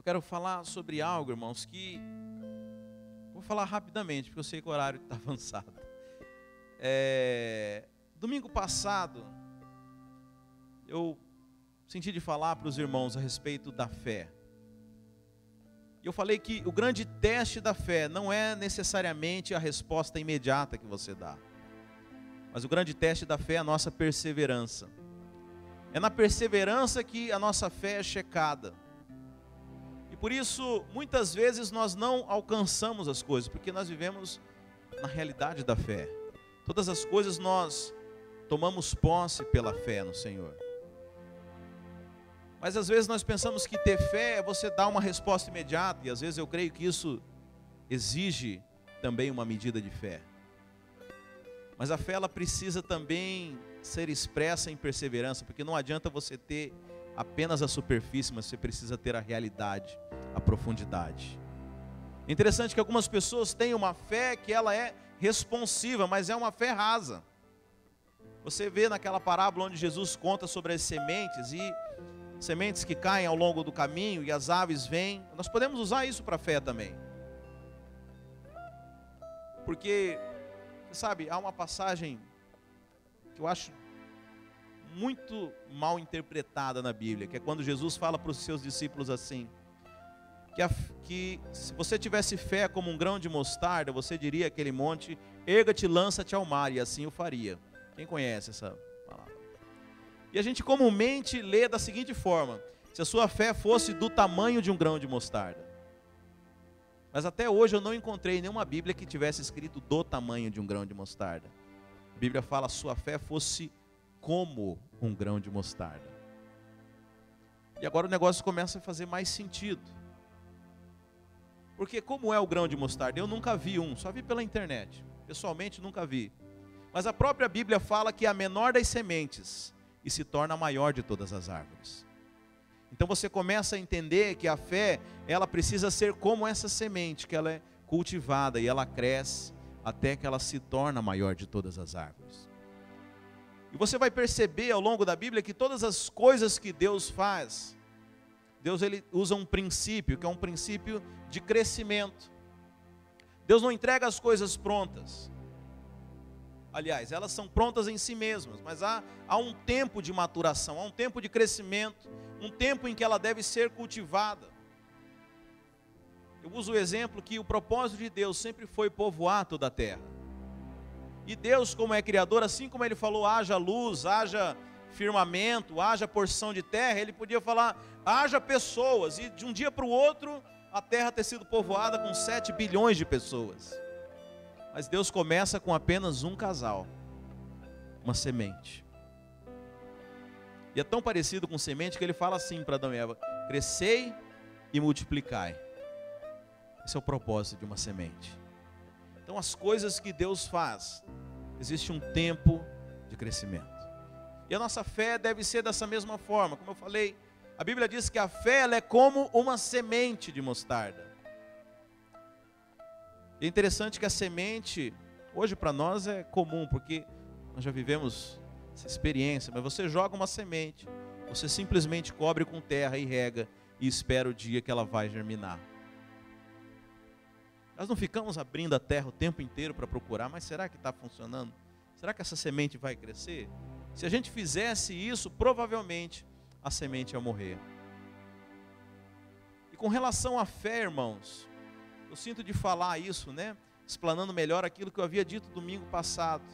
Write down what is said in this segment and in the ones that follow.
Eu quero falar sobre algo, irmãos, que vou falar rapidamente, porque eu sei que o horário está avançado. Domingo passado, eu senti de falar para os irmãos a respeito da fé. E eu falei que o grande teste da fé não é necessariamente a resposta imediata que você dá, mas o grande teste da fé é a nossa perseverança. É na perseverança que a nossa fé é checada. E por isso, muitas vezes nós não alcançamos as coisas, porque nós vivemos na realidade da fé. Todas as coisas nós tomamos posse pela fé no Senhor. Mas às vezes nós pensamos que ter fé é você dar uma resposta imediata, e às vezes eu creio que isso exige também uma medida de fé. Mas a fé ela precisa também ser expressa em perseverança, porque não adianta você ter apenas a superfície, mas você precisa ter a realidade, a profundidade. É interessante que algumas pessoas têm uma fé que ela é responsiva, mas é uma fé rasa. Você vê naquela parábola onde Jesus conta sobre as sementes, e sementes que caem ao longo do caminho, e as aves vêm. Nós podemos usar isso para a fé também. Porque, você sabe, há uma passagem que eu acho muito mal interpretada na Bíblia, que é quando Jesus fala para os seus discípulos assim, que se você tivesse fé como um grão de mostarda, você diria àquele monte, erga-te, lança-te ao mar, e assim o faria. Quem conhece essa palavra? E a gente comumente lê da seguinte forma: se a sua fé fosse do tamanho de um grão de mostarda. Mas até hoje eu não encontrei nenhuma Bíblia que tivesse escrito do tamanho de um grão de mostarda. A Bíblia fala, sua fé fosse como um grão de mostarda. E agora o negócio começa a fazer mais sentido. Porque como é o grão de mostarda? Eu nunca vi um, só vi pela internet. Pessoalmente nunca vi. Mas a própria Bíblia fala que é a menor das sementes e se torna a maior de todas as árvores. Então você começa a entender que a fé, ela precisa ser como essa semente, que ela é cultivada e ela cresce até que ela se torna a maior de todas as árvores. E você vai perceber ao longo da Bíblia que todas as coisas que Deus faz, Deus ele usa um princípio, que é um princípio de crescimento. Deus não entrega as coisas prontas. Aliás, elas são prontas em si mesmas, mas há um tempo de maturação, há um tempo de crescimento, um tempo em que ela deve ser cultivada. Eu uso o exemplo que o propósito de Deus sempre foi povoar toda a terra. E Deus, como é criador, assim como Ele falou, haja luz, haja firmamento, haja porção de terra, Ele podia falar, haja pessoas, e de um dia para o outro, a terra ter sido povoada com 7 bilhões de pessoas. Mas Deus começa com apenas um casal, uma semente. E é tão parecido com semente que Ele fala assim para Adão e Eva, crescei e multiplicai. Esse é o propósito de uma semente. Então as coisas que Deus faz, existe um tempo de crescimento. E a nossa fé deve ser dessa mesma forma. Como eu falei, a Bíblia diz que a fé ela é como uma semente de mostarda. E é interessante que a semente, hoje para nós é comum, porque nós já vivemos essa experiência, mas você joga uma semente, você simplesmente cobre com terra e rega, e espera o dia que ela vai germinar. Nós não ficamos abrindo a terra o tempo inteiro para procurar, mas será que está funcionando? Será que essa semente vai crescer? Se a gente fizesse isso, provavelmente a semente ia morrer. E com relação à fé, irmãos, eu sinto de falar isso, né? Explanando melhor aquilo que eu havia dito domingo passado.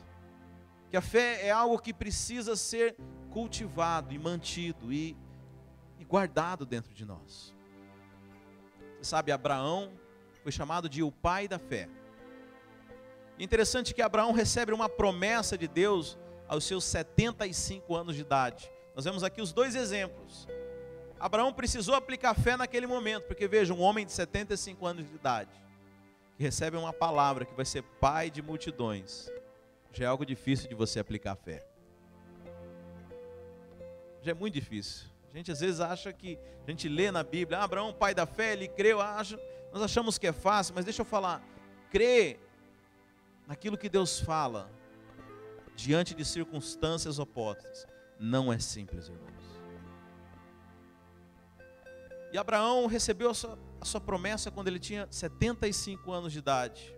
Que a fé é algo que precisa ser cultivado e mantido e guardado dentro de nós. Você sabe, Abraão foi chamado de o pai da fé. Interessante que Abraão recebe uma promessa de Deus aos seus 75 anos de idade. Nós vemos aqui os dois exemplos. Abraão precisou aplicar fé naquele momento, porque veja, um homem de 75 anos de idade, que recebe uma palavra que vai ser pai de multidões, já é algo difícil de você aplicar fé. Já é muito difícil. A gente às vezes acha que, a gente lê na Bíblia, Abraão, pai da fé, ele creu, nós achamos que é fácil, mas deixa eu falar, crer naquilo que Deus fala, diante de circunstâncias opostas, não é simples, irmãos. E Abraão recebeu a sua promessa quando ele tinha 75 anos de idade.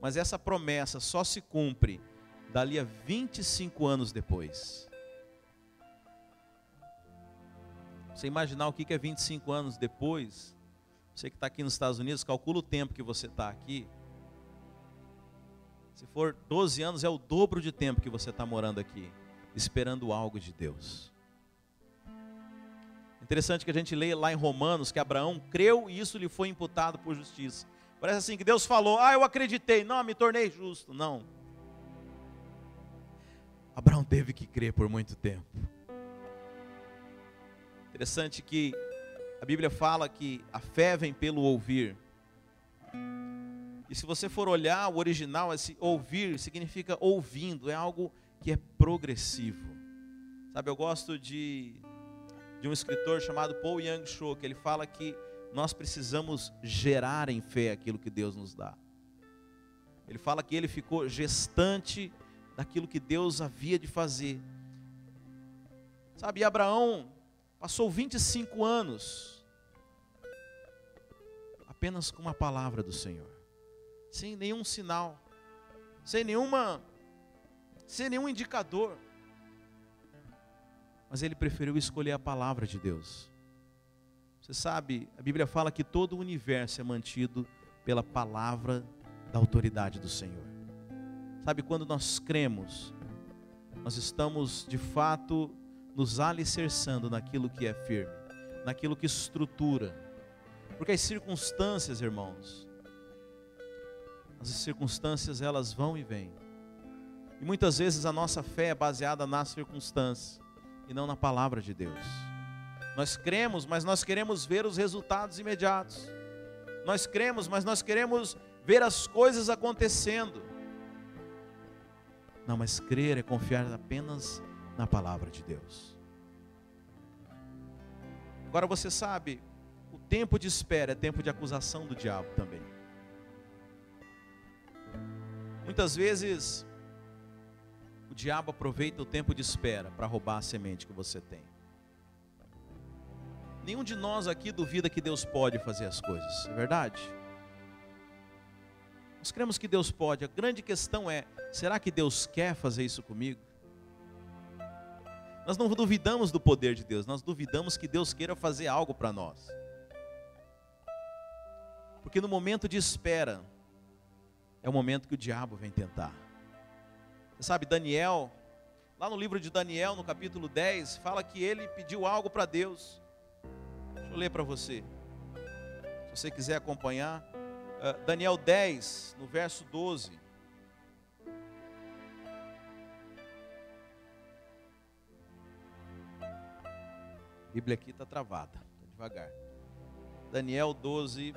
Mas essa promessa só se cumpre dali a 25 anos depois. Você imaginar o que é 25 anos depois, você que está aqui nos Estados Unidos, calcula o tempo que você está aqui. Se for 12 anos, é o dobro de tempo que você está morando aqui, esperando algo de Deus. Interessante que a gente lê lá em Romanos que Abraão creu e isso lhe foi imputado por justiça. Parece assim que Deus falou, eu acreditei, não, me tornei justo. Não. Abraão teve que crer por muito tempo. Interessante que a Bíblia fala que a fé vem pelo ouvir. E se você for olhar o original, esse ouvir significa ouvindo, é algo que é progressivo. Sabe, eu gosto de um escritor chamado Paul Young-Cho, que ele fala que nós precisamos gerar em fé aquilo que Deus nos dá. Ele fala que ele ficou gestante daquilo que Deus havia de fazer. Sabe, e Abraão passou 25 anos apenas com uma palavra do Senhor, sem nenhum sinal, sem nenhum indicador. Mas ele preferiu escolher a palavra de Deus. Você sabe, a Bíblia fala que todo o universo é mantido pela palavra da autoridade do Senhor. Sabe, quando nós cremos, nós estamos de fato nos alicerçando naquilo que é firme, naquilo que estrutura. Porque as circunstâncias, irmãos, as circunstâncias elas vão e vêm. E muitas vezes a nossa fé é baseada nas circunstâncias e não na palavra de Deus. Nós cremos, mas nós queremos ver os resultados imediatos. Nós cremos, mas nós queremos ver as coisas acontecendo. Não, mas crer é confiar apenas na palavra de Deus. Agora você sabe, o tempo de espera é tempo de acusação do diabo também. Muitas vezes o diabo aproveita o tempo de espera para roubar a semente que você tem. Nenhum de nós aqui duvida que Deus pode fazer as coisas, é verdade? Nós cremos que Deus pode. A grande questão é, será que Deus quer fazer isso comigo? Nós não duvidamos do poder de Deus, nós duvidamos que Deus queira fazer algo para nós. Porque no momento de espera, é o momento que o diabo vem tentar. Você sabe, Daniel, lá no livro de Daniel, no capítulo 10, fala que ele pediu algo para Deus. Deixa eu ler para você, se você quiser acompanhar. Daniel 10, no verso 12. A Bíblia aqui está travada, está devagar. Daniel 12.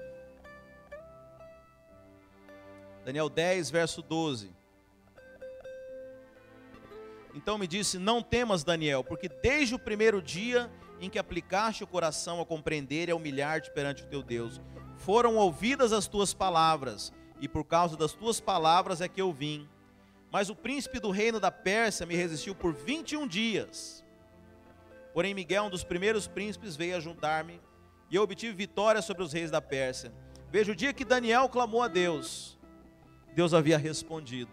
Daniel 10, verso 12. Então me disse, não temas, Daniel, porque desde o primeiro dia em que aplicaste o coração a compreender e a humilhar-te perante o teu Deus, foram ouvidas as tuas palavras, e por causa das tuas palavras é que eu vim. Mas o príncipe do reino da Pérsia me resistiu por 21 dias. Porém Miguel, um dos primeiros príncipes, veio ajudar-me, e eu obtive vitória sobre os reis da Pérsia. Veja, o dia que Daniel clamou a Deus, Deus havia respondido.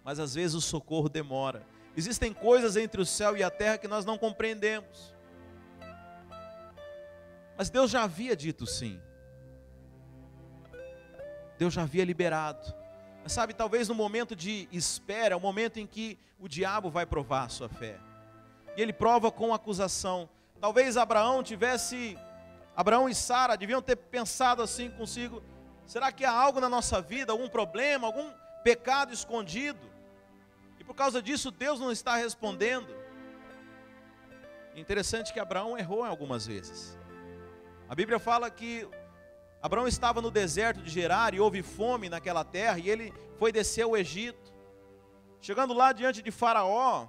Mas às vezes o socorro demora. Existem coisas entre o céu e a terra que nós não compreendemos. Mas Deus já havia dito sim. Deus já havia liberado. Mas sabe, talvez no momento de espera, é o momento em que o diabo vai provar a sua fé. E ele prova com acusação. Talvez Abraão e Sara deviam ter pensado assim consigo: será que há algo na nossa vida, algum problema, algum pecado escondido? E por causa disso Deus não está respondendo. Interessante que Abraão errou algumas vezes. A Bíblia fala que Abraão estava no deserto de Gerar e houve fome naquela terra, e ele foi descer ao Egito. Chegando lá diante de Faraó,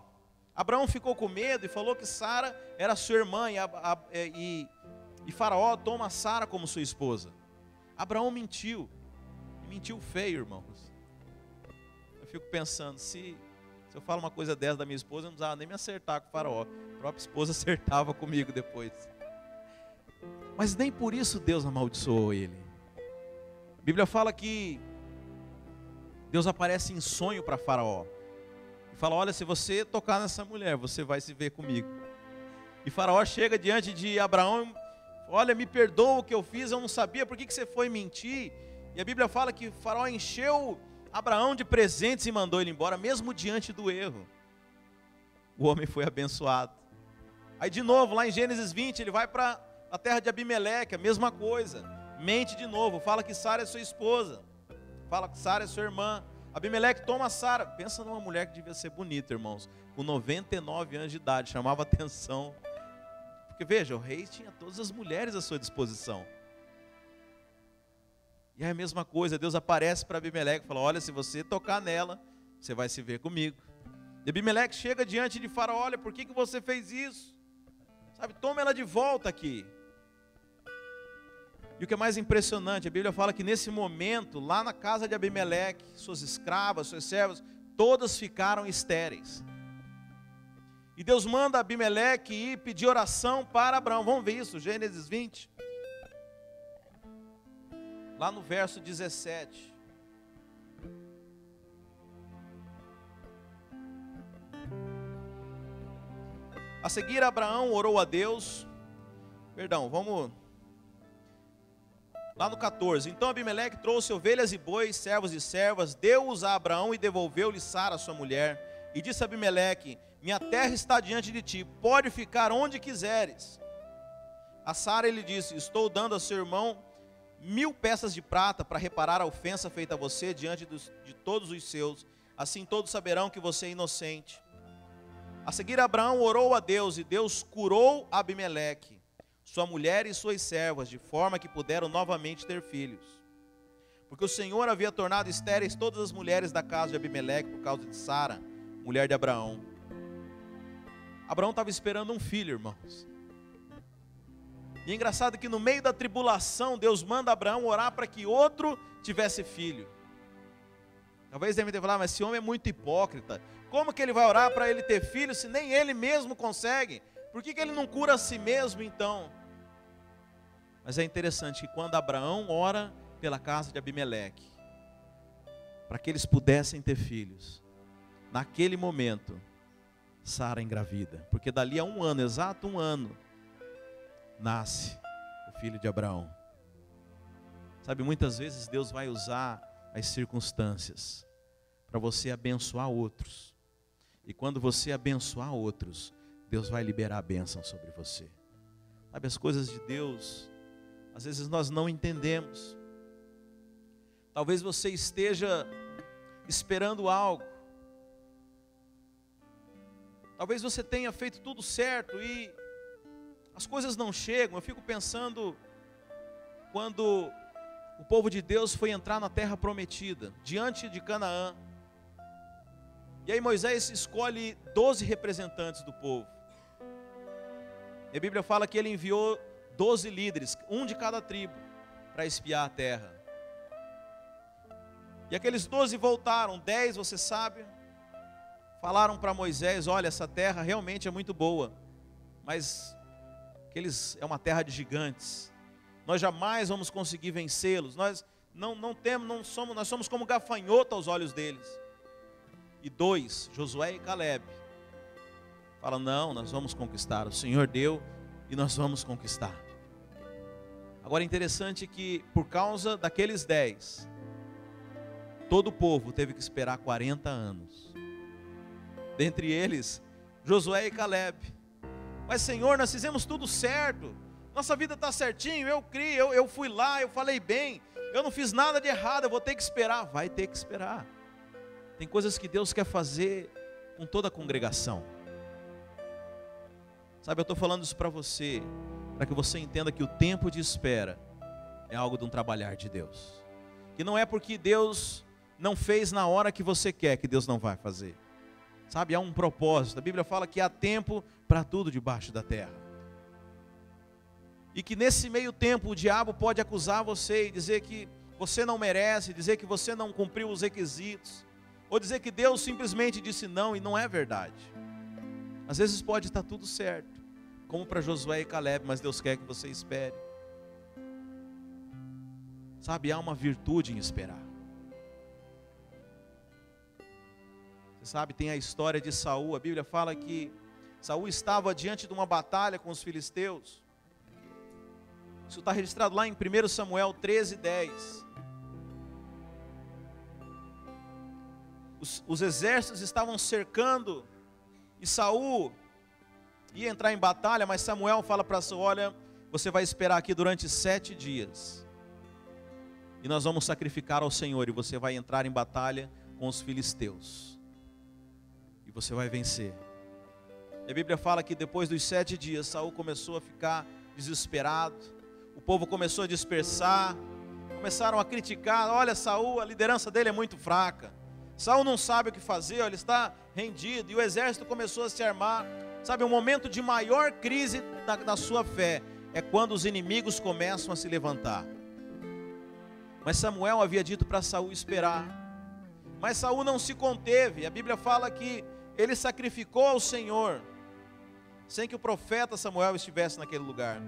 Abraão ficou com medo e falou que Sara era sua irmã, e Faraó toma Sara como sua esposa. Abraão mentiu, e mentiu feio, irmãos. Eu fico pensando, se eu falo uma coisa dessa da minha esposa, eu não precisava nem me acertar com o Faraó. A própria esposa acertava comigo depois. Mas nem por isso Deus amaldiçoou ele. A Bíblia fala que Deus aparece em sonho para Faraó. E fala, olha, se você tocar nessa mulher, você vai se ver comigo. E Faraó chega diante de Abraão, olha, me perdoa o que eu fiz, eu não sabia, por que você foi mentir? E a Bíblia fala que Faraó encheu Abraão de presentes e mandou ele embora, mesmo diante do erro. O homem foi abençoado. Aí de novo, lá em Gênesis 20, ele vai para a terra de Abimeleque, a mesma coisa. Mente de novo, fala que Sara é sua esposa. Fala que Sara é sua irmã. Abimeleque toma Sara. Pensa numa mulher que devia ser bonita, irmãos. Com 99 anos de idade, chamava atenção. Porque veja, o rei tinha todas as mulheres à sua disposição. E é a mesma coisa, Deus aparece para Abimeleque e fala, olha, se você tocar nela, você vai se ver comigo. E Abimeleque chega diante de Faraó, olha, por que você fez isso? Sabe, toma ela de volta aqui. E o que é mais impressionante, a Bíblia fala que nesse momento, lá na casa de Abimeleque, suas escravas, suas servas, todas ficaram estéreis. E Deus manda Abimeleque ir pedir oração para Abraão. Vamos ver isso, Gênesis 20. Lá no verso 17. A seguir Abraão orou a Deus. Vamos lá no 14. Então Abimeleque trouxe ovelhas e bois, servos e servas, deu-os a Abraão e devolveu-lhe Sara, sua mulher. E disse a Abimeleque, minha terra está diante de ti, pode ficar onde quiseres. A Sara ele disse, estou dando a seu irmão 1000 peças de prata para reparar a ofensa feita a você diante de todos os seus. Assim todos saberão que você é inocente. A seguir Abraão orou a Deus e Deus curou Abimeleque, sua mulher e suas servas, de forma que puderam novamente ter filhos. Porque o Senhor havia tornado estéreis todas as mulheres da casa de Abimeleque por causa de Sara, mulher de Abraão. Abraão estava esperando um filho, irmãos. E é engraçado que no meio da tribulação, Deus manda Abraão orar para que outro tivesse filho. Talvez devem ter falado, mas esse homem é muito hipócrita. Como que ele vai orar para ele ter filho se nem ele mesmo consegue? Por que ele não cura a si mesmo então? Mas é interessante que quando Abraão ora pela casa de Abimeleque, para que eles pudessem ter filhos, naquele momento, Sara engravida. Porque dali a um ano, exato um ano, nasce o filho de Abraão. Sabe, muitas vezes Deus vai usar as circunstâncias para você abençoar outros. E quando você abençoar outros, Deus vai liberar a bênção sobre você. Sabe, as coisas de Deus, às vezes nós não entendemos. Talvez você esteja esperando algo. Talvez você tenha feito tudo certo e as coisas não chegam. Eu fico pensando quando o povo de Deus foi entrar na terra prometida, diante de Canaã. E aí Moisés escolhe 12 representantes do povo. E a Bíblia fala que ele enviou 12 líderes, um de cada tribo, para espiar a terra. E aqueles 12 voltaram, 10, você sabe, falaram para Moisés, olha, essa terra realmente é muito boa, mas é uma terra de gigantes. Nós jamais vamos conseguir vencê-los. Nós nós somos como gafanhoto aos olhos deles. E 2, Josué e Caleb, falam, não, nós vamos conquistar. O Senhor deu e nós vamos conquistar. Agora é interessante que por causa daqueles 10, todo o povo teve que esperar 40 anos. Dentre eles, Josué e Caleb. Mas Senhor, nós fizemos tudo certo. Nossa vida está certinho, eu criei, eu fui lá, eu falei bem. Eu não fiz nada de errado, eu vou ter que esperar. Vai ter que esperar. Tem coisas que Deus quer fazer com toda a congregação. Sabe, eu estou falando isso para você, para que você entenda que o tempo de espera é algo de um trabalhar de Deus. Que não é porque Deus não fez na hora que você quer que Deus não vai fazer. Sabe, há um propósito. A Bíblia fala que há tempo para tudo debaixo da terra. E que nesse meio tempo o diabo pode acusar você e dizer que você não merece, dizer que você não cumpriu os requisitos, ou dizer que Deus simplesmente disse não, e não é verdade. Às vezes pode estar tudo certo, como para Josué e Caleb, mas Deus quer que você espere. Sabe, há uma virtude em esperar. Você sabe, tem a história de Saul. A Bíblia fala que Saul estava diante de uma batalha com os filisteus. Isso está registrado lá em 1 Samuel 13:10. Os exércitos estavam cercando e Saul ia entrar em batalha, mas Samuel fala para Saul: olha, você vai esperar aqui durante 7 dias. E nós vamos sacrificar ao Senhor e você vai entrar em batalha com os filisteus. E você vai vencer. E a Bíblia fala que depois dos 7 dias, Saul começou a ficar desesperado. O povo começou a dispersar. Começaram a criticar: olha, Saul, a liderança dele é muito fraca. Saul não sabe o que fazer, ele está rendido. E o exército começou a se armar. Sabe, o momento de maior crise da sua fé é quando os inimigos começam a se levantar. Mas Samuel havia dito para Saul esperar. Mas Saul não se conteve. A Bíblia fala que ele sacrificou ao Senhor, sem que o profeta Samuel estivesse naquele lugar.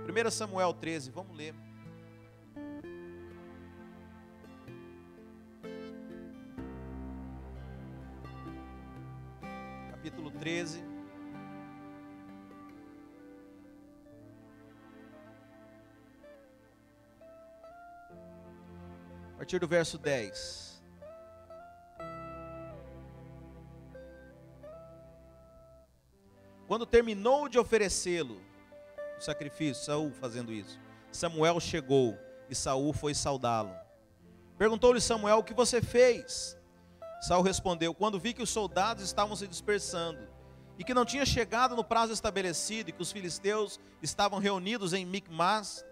1 Samuel 13, vamos ler. Capítulo 13. A partir do verso 10. Quando terminou de oferecê-lo, o sacrifício, Saul fazendo isso, Samuel chegou e Saul foi saudá-lo. Perguntou-lhe Samuel: o que você fez? Saul respondeu: quando vi que os soldados estavam se dispersando e que não tinha chegado no prazo estabelecido e que os filisteus estavam reunidos em Micmas,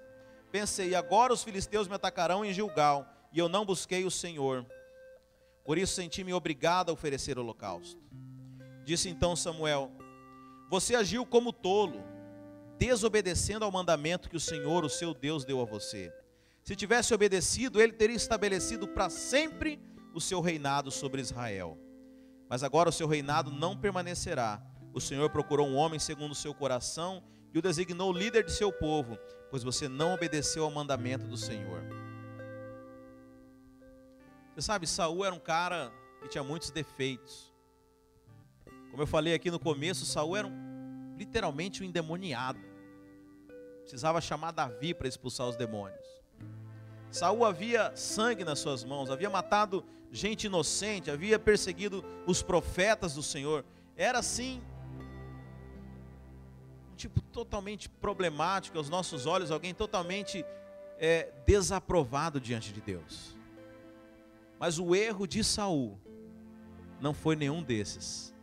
pensei: agora os filisteus me atacarão em Gilgal, e eu não busquei o Senhor. Por isso senti-me obrigado a oferecer o holocausto. Disse então Samuel: você agiu como tolo, desobedecendo ao mandamento que o Senhor, o seu Deus, deu a você. Se tivesse obedecido, ele teria estabelecido para sempre o seu reinado sobre Israel. Mas agora o seu reinado não permanecerá. O Senhor procurou um homem segundo o seu coração e o designou líder de seu povo, pois você não obedeceu ao mandamento do Senhor. Você sabe, Saul era um cara que tinha muitos defeitos. Como eu falei aqui no começo, Saul era literalmente um endemoniado. Precisava chamar Davi para expulsar os demônios. Saul havia sangue nas suas mãos, havia matado gente inocente, havia perseguido os profetas do Senhor. Era assim, um tipo totalmente problemático aos nossos olhos, alguém totalmente desaprovado diante de Deus. Mas o erro de Saul não foi nenhum desses.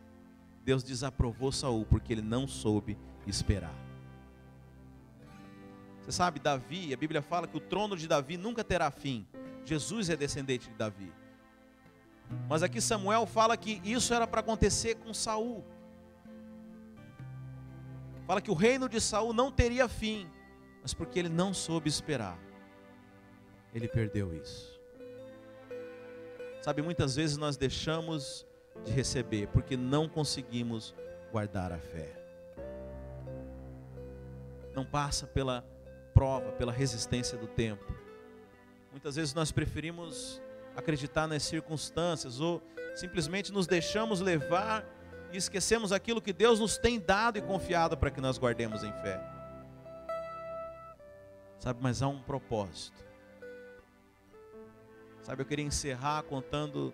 Deus desaprovou Saul porque ele não soube esperar. Você sabe, Davi, a Bíblia fala que o trono de Davi nunca terá fim. Jesus é descendente de Davi. Mas aqui Samuel fala que isso era para acontecer com Saul. Fala que o reino de Saul não teria fim, mas porque ele não soube esperar, ele perdeu isso. Sabe, muitas vezes nós deixamos de receber porque não conseguimos guardar a fé. Não passa pela prova, pela resistência do tempo. Muitas vezes nós preferimos acreditar nas circunstâncias ou simplesmente nos deixamos levar e esquecemos aquilo que Deus nos tem dado e confiado para que nós guardemos em fé. Sabe, mas há um propósito. Sabe, eu queria encerrar contando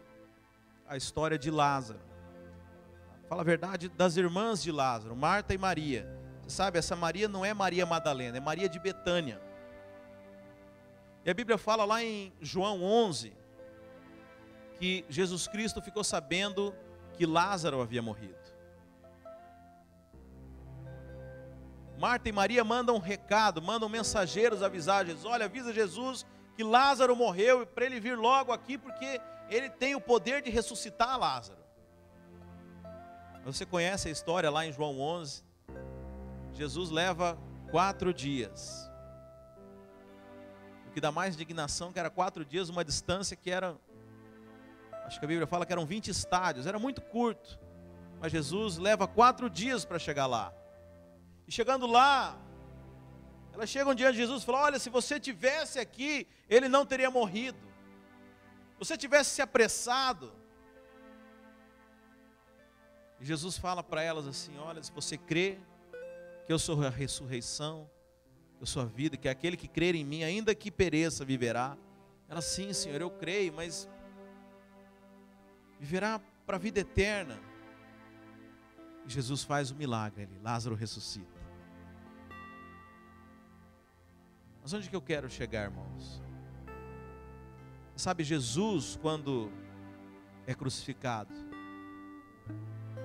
a história de Lázaro. Fala a verdade, das irmãs de Lázaro, Marta e Maria. Você sabe, essa Maria não é Maria Madalena, é Maria de Betânia. E a Bíblia fala lá em João 11, que Jesus Cristo ficou sabendo que Lázaro havia morrido. Marta e Maria mandam um recado, mandam mensageiros avisar Jesus: olha, avisa Jesus que Lázaro morreu e para ele vir logo aqui, porque ele tem o poder de ressuscitar Lázaro. Você conhece a história lá em João 11? Jesus leva 4 dias. O que dá mais indignação que era 4 dias, uma distância que era, acho que a Bíblia fala que eram 20 estádios, era muito curto. Mas Jesus leva 4 dias para chegar lá. E chegando lá, Elas chegam diante de Jesus e falam: olha, se você tivesse aqui, ele não teria morrido. Se você tivesse se apressado. E Jesus fala para elas assim: olha, se você crê que eu sou a ressurreição, eu sou a vida, que aquele que crer em mim, ainda que pereça, viverá. Ela: sim, Senhor, eu creio, mas viverá para a vida eterna. E Jesus faz o milagre ali, Lázaro ressuscita. Mas onde que eu quero chegar, irmãos? Sabe, Jesus, quando é crucificado,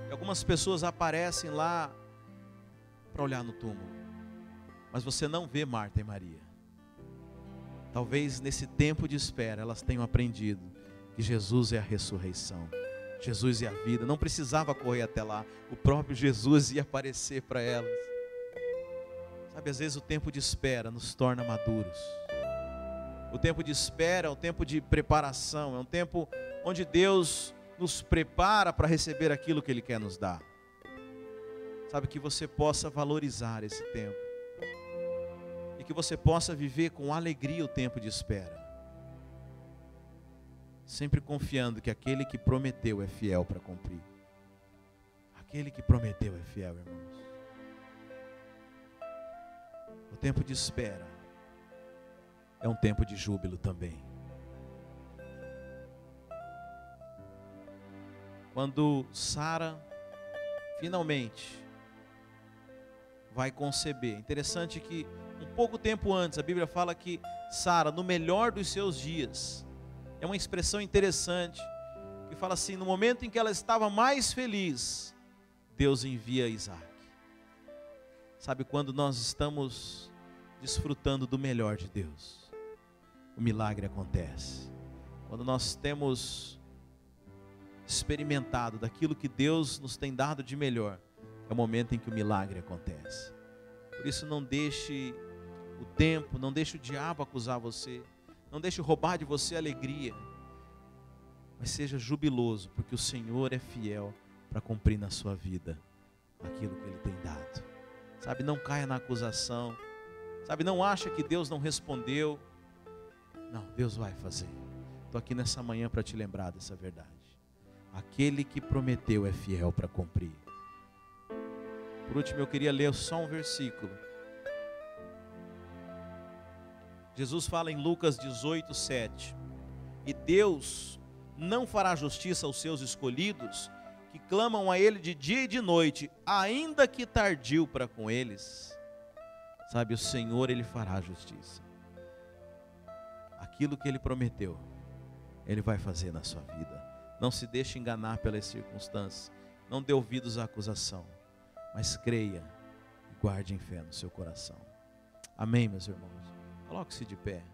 e algumas pessoas aparecem lá para olhar no túmulo, mas você não vê Marta e Maria. Talvez nesse tempo de espera elas tenham aprendido que Jesus é a ressurreição, Jesus é a vida. Não precisava correr até lá, o próprio Jesus ia aparecer para elas. Sabe, às vezes o tempo de espera nos torna maduros. O tempo de espera é um tempo de preparação, é um tempo onde Deus nos prepara para receber aquilo que Ele quer nos dar. Sabe, que você possa valorizar esse tempo. E que você possa viver com alegria o tempo de espera. Sempre confiando que aquele que prometeu é fiel para cumprir. Aquele que prometeu é fiel, irmãos. O tempo de espera é um tempo de júbilo também. Quando Sara finalmente vai conceber, interessante que um pouco tempo antes a Bíblia fala que Sara, no melhor dos seus dias, é uma expressão interessante, que fala assim: no momento em que ela estava mais feliz, Deus envia Isaac. Sabe, quando nós estamos desfrutando do melhor de Deus, o milagre acontece. Quando nós temos experimentado daquilo que Deus nos tem dado de melhor, é o momento em que o milagre acontece. Por isso, não deixe o tempo, não deixe o diabo acusar você, não deixe roubar de você a alegria, mas seja jubiloso, porque o Senhor é fiel para cumprir na sua vida aquilo que Ele tem dado. Sabe, não caia na acusação. Sabe, não acha que Deus não respondeu. Não, Deus vai fazer. Estou aqui nessa manhã para te lembrar dessa verdade. Aquele que prometeu é fiel para cumprir. Por último, eu queria ler só um versículo. Jesus fala em Lucas 18:7. E Deus não fará justiça aos seus escolhidos, que clamam a Ele de dia e de noite, ainda que tardio para com eles. Sabe, o Senhor, Ele fará justiça. Aquilo que Ele prometeu, Ele vai fazer na sua vida. Não se deixe enganar pelas circunstâncias. Não dê ouvidos à acusação. Mas creia e guarde em fé no seu coração. Amém, meus irmãos? Coloque-se de pé.